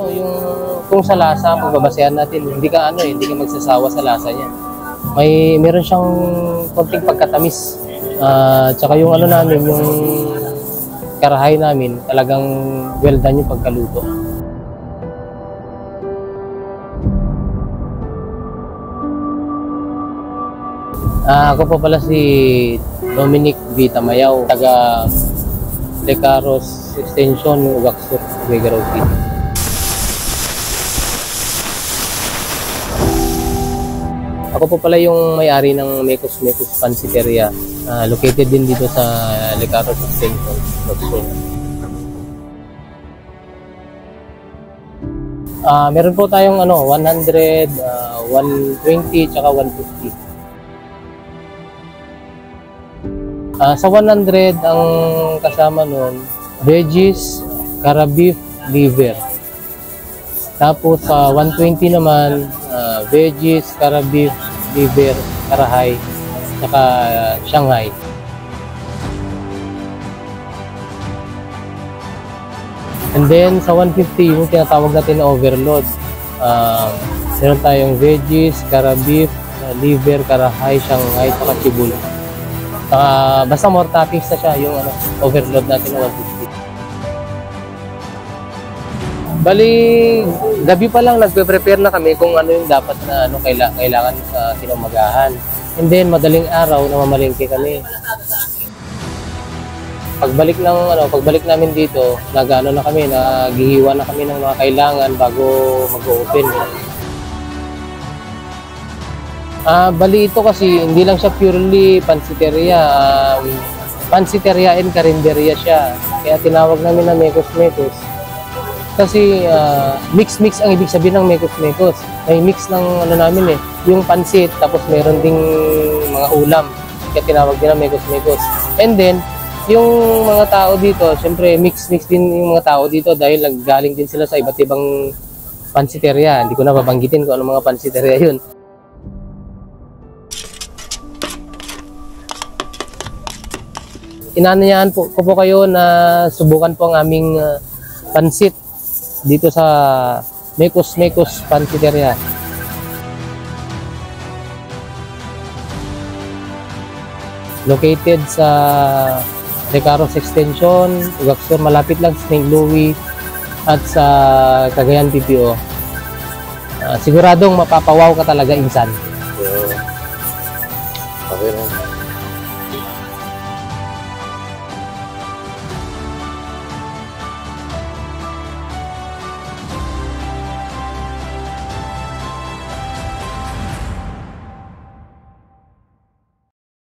yung kung sa lasa pagbabasehan natin, hindi ka magsasawa sa lasa niya. Meron siyang konting pagkatamis. Tsaka yung namin, yung karahay namin, talagang well done yung pagkaluto. Ako po pala si Dominic V. Tamayaw, taga Lecaros Extension, Ugaksur, Tuguegarao City. Ako po pala yung may-ari ng Mekos Pansiteria, located din dito sa Lecaros Extension, Ugaksur. Meron po tayong 100, 120, tsaka 150. Sa 100, ang kasama nun, veggies, kara beef, liver. Tapos sa 120 naman, veggies, kara beef, liver, karahay, saka Shanghai. And then sa 150, yung tinatawag natin na overload. Meron tayong veggies, kara beef, liver, karahay, Shanghai, saka chibul. Basta more toppings na siya yung overload natin ng 150. Bali, gabi pa lang nagpe-prepare na kami kung ano yung dapat na kailangan sa kinumagahan. And then madaling araw na mamalengke kami. Pagbalik namin dito, naghihiwa na kami ng mga kailangan bago mag-open. Bali ito kasi hindi lang siya purely pansiteria, pansiteria and karinderya siya. Kaya tinawag namin na Mekos. Kasi mix ang ibig sabihin ng Mekos. May mix ng namin yung pansit, tapos meron ding mga ulam. Kaya tinawag din na Mekos. And then, yung mga tao dito, syempre mix din yung mga tao dito dahil naggaling din sila sa iba't ibang pansiteria. Hindi ko na babanggitin kung ano mga pansiteria yun. Inanyayahan ko po kayo na subukan po ang aming pansit dito sa Mekos Pansiteria. Located sa Lecaros Extension, Ugaksur, malapit lang sa St. Louis at sa Cagayan PPO. Siguradong mapapawaw ka talaga, insan.